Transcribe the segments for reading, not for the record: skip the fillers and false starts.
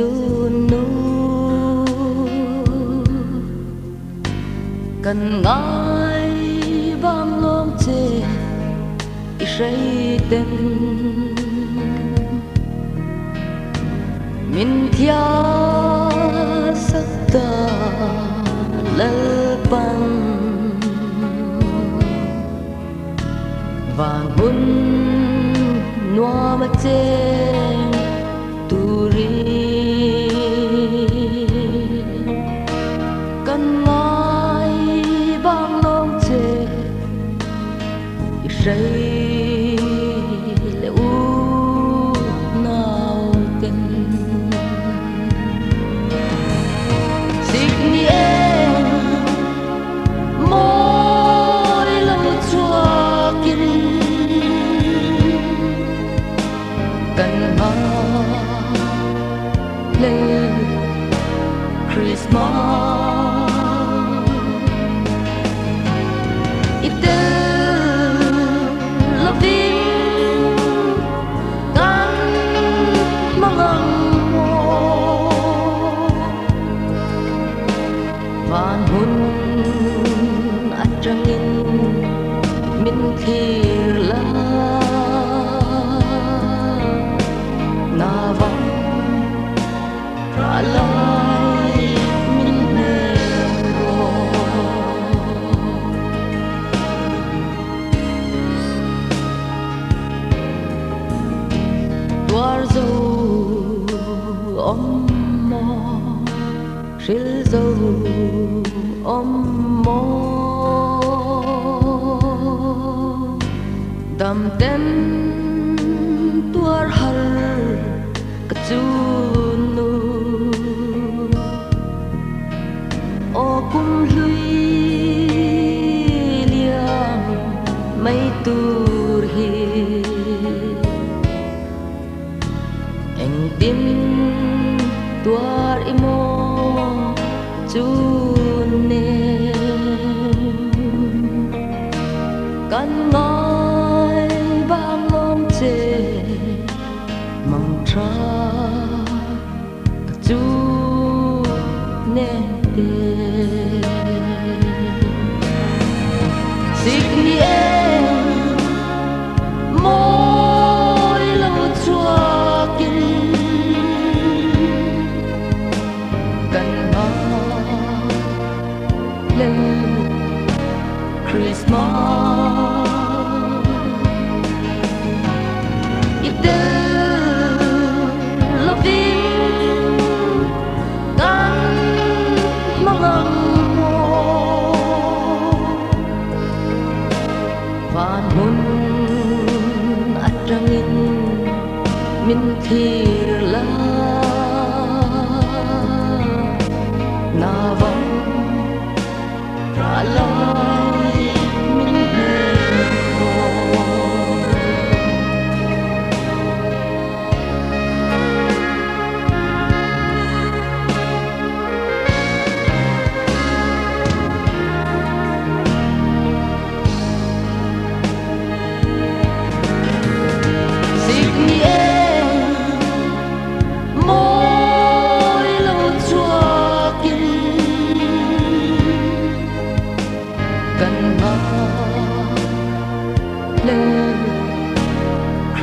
nu cần ngài vang lom chê i say tên min thia sắc ta lơ pan vàng hun noa ma chê tu ri cần ngài vang lom chê i say Christmas itu lebih kan mengamu van hun atrangin min thir la na vang ra la Ril dâu mô đam tem tuar har kacunu o kum lui liang mai tur hi eng tim tuar imo June kan ngài vang lom chê mang tra June Sydney môi lâu chua kinh Christmas itu lebih kan mengamu van hun atrangin min thir la na vang ra la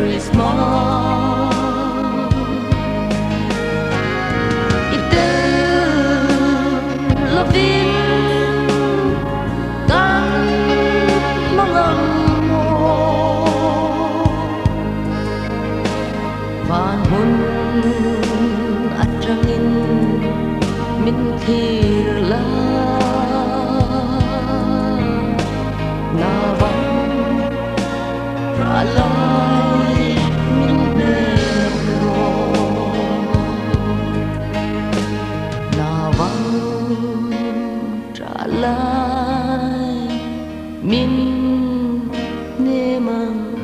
Christmas itu lebih kan mengamu van hun atrangin min thir la na vang ra la lại min nê mang